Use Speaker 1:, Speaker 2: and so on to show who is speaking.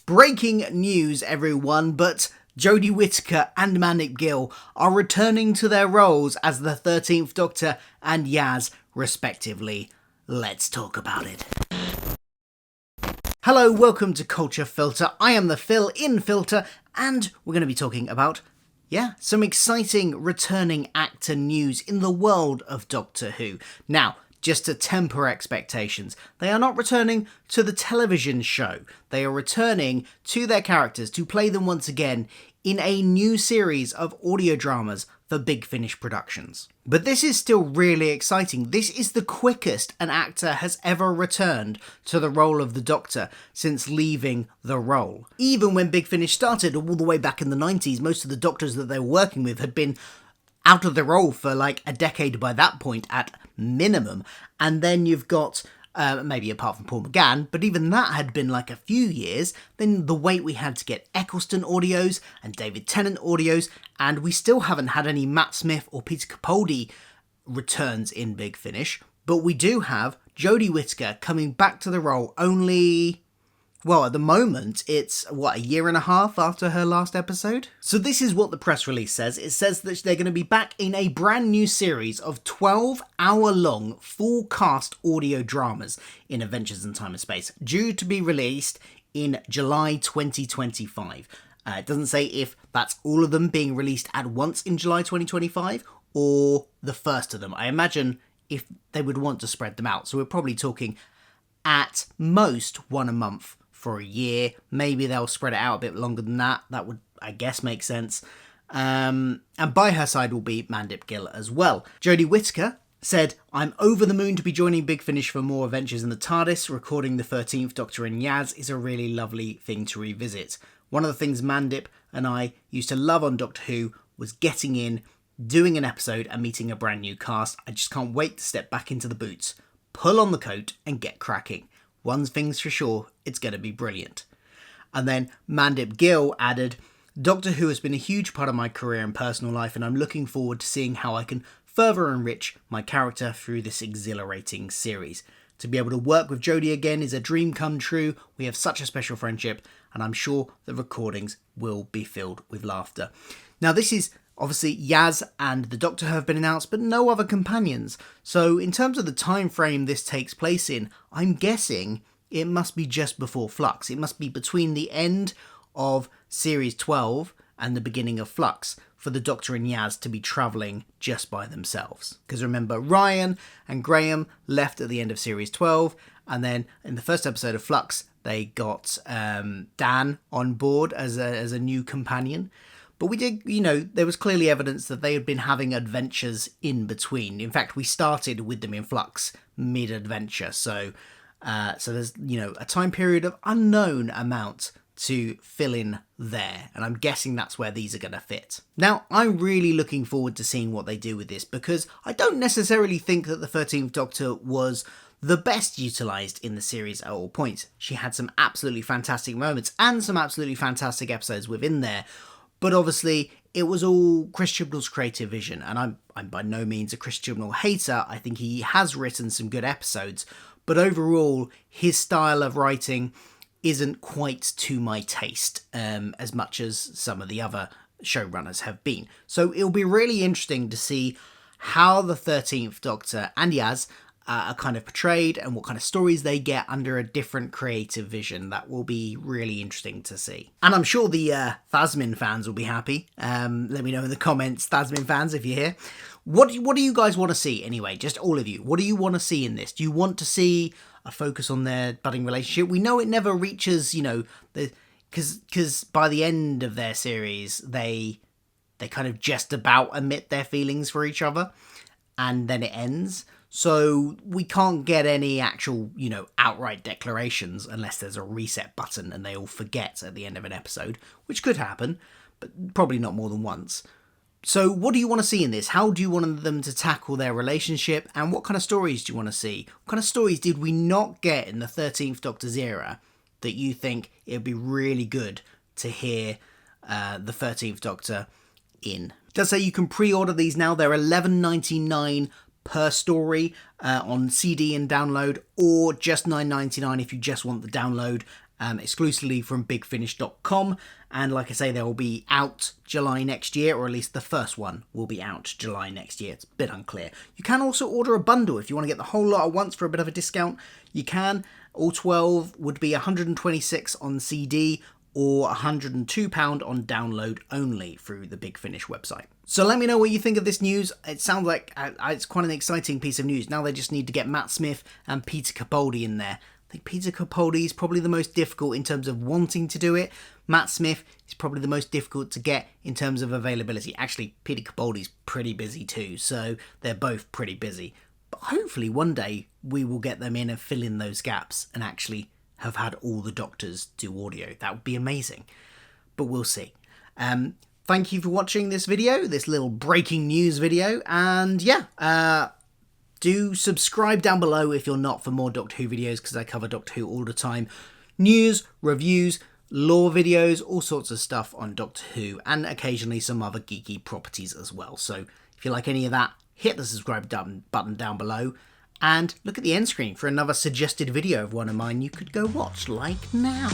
Speaker 1: Breaking news, everyone, but Jodie Whittaker and Mandip Gill are returning to their roles as the 13th Doctor and Yaz, respectively. Let's talk about it. Hello, welcome to Culture Filter. I am the fill-in filter, and we're going to be talking about, some exciting returning actor news in the world of Doctor Who. Now, just to temper expectations, they are not returning to the television show. They are returning to their characters to play them once again in a new series of audio dramas for Big Finish Productions. But this is still really exciting. This is the quickest an actor has ever returned to the role of the Doctor since leaving the role. Even when Big Finish started all the way back in the 90s, most of the Doctors that they were working with had been out of the role for like a decade by that point at minimum. And then you've got, maybe apart from Paul McGann, but even that had been like a few years. Then the wait we had to get Eccleston audios and David Tennant audios, and we still haven't had any Matt Smith or Peter Capaldi returns in Big Finish. But we do have Jodie Whittaker coming back to the role only, well, at the moment, it's, a year and a half after her last episode? So this is what the press release says. It says that they're going to be back in a brand new series of 12-hour-long full-cast audio dramas in Adventures in Time and Space, due to be released in July 2025. It doesn't say if that's all of them being released at once in July 2025, or the first of them. I imagine if they would want to spread them out. So we're probably talking at most one a month for a year. Maybe they'll spread it out a bit longer than that. That would, I guess, make sense. And by her side will be Mandip Gill as well. Jodie Whittaker said, "I'm over the moon to be joining Big Finish for more adventures in the TARDIS. Recording the 13th Doctor and Yaz is a really lovely thing to revisit. One of the things Mandip and I used to love on Doctor Who was getting in, doing an episode and meeting a brand new cast. I just can't wait to step back into the boots, pull on the coat and get cracking. One thing's for sure, it's going to be brilliant." And then Mandip Gill added, "Doctor Who has been a huge part of my career and personal life, and I'm looking forward to seeing how I can further enrich my character through this exhilarating series. To be able to work with Jodie again is a dream come true. We have such a special friendship, and I'm sure the recordings will be filled with laughter." Now this is obviously Yaz and the Doctor have been announced, but no other companions. So in terms of the time frame this takes place in, I'm guessing it must be just before Flux. It must be between the end of Series 12 and the beginning of Flux for the Doctor and Yaz to be travelling just by themselves. Because remember, Ryan and Graham left at the end of Series 12, and then in the first episode of Flux, they got Dan on board as a new companion. But we did, there was clearly evidence that they had been having adventures in between. In fact, we started with them in Flux mid-adventure. So there's, a time period of unknown amount to fill in there. And I'm guessing that's where these are going to fit. Now, I'm really looking forward to seeing what they do with this, because I don't necessarily think that the 13th Doctor was the best utilised in the series at all points. She had some absolutely fantastic moments and some absolutely fantastic episodes within there. But obviously, it was all Chris Chibnall's creative vision, and I'm by no means a Chris Chibnall hater. I think he has written some good episodes, but overall, his style of writing isn't quite to my taste, as much as some of the other showrunners have been. So it'll be really interesting to see how the 13th Doctor and Yaz are kind of portrayed, and what kind of stories they get under a different creative vision. That will be really interesting to see. And I'm sure the Thasmin fans will be happy. Let me know in the comments, Thasmin fans, if you're here. What do you guys want to see anyway? Just all of you. What do you want to see in this? Do you want to see a focus on their budding relationship? We know it never reaches, because by the end of their series, they kind of just about admit their feelings for each other, and then it ends. So we can't get any actual, outright declarations unless there's a reset button and they all forget at the end of an episode, which could happen, but probably not more than once. So what do you want to see in this? How do you want them to tackle their relationship? And what kind of stories do you want to see? What kind of stories did we not get in the 13th Doctor's era that you think it would be really good to hear the 13th Doctor in? It does say you can pre-order these now. They're $11.99 per story on CD and download, or just $9.99 if you just want the download. exclusively from bigfinish.com. And like I say, they will be out July next year, or at least the first one will be out July next year. It's a bit unclear. You can also order a bundle if you want to get the whole lot at once for a bit of a discount. You can. All 12 would be $126 on CD or £102 on download only through the Big Finish website. So let me know what you think of this news. It sounds like it's quite an exciting piece of news. Now they just need to get Matt Smith and Peter Capaldi in there. I think Peter Capaldi is probably the most difficult in terms of wanting to do it. Matt Smith is probably the most difficult to get in terms of availability. Actually, Peter Capaldi's pretty busy too, so they're both pretty busy. But hopefully one day we will get them in and fill in those gaps and actually have had all the doctors do audio. That would be amazing. But we'll see. Thank you for watching this video, this little breaking news video. And yeah, do subscribe down below if you're not for more Doctor Who videos, because I cover Doctor Who all the time. News, reviews, lore videos, all sorts of stuff on Doctor Who, and occasionally some other geeky properties as well. So if you like any of that, hit the subscribe button down below. And look at the end screen for another suggested video of one of mine you could go watch, like now.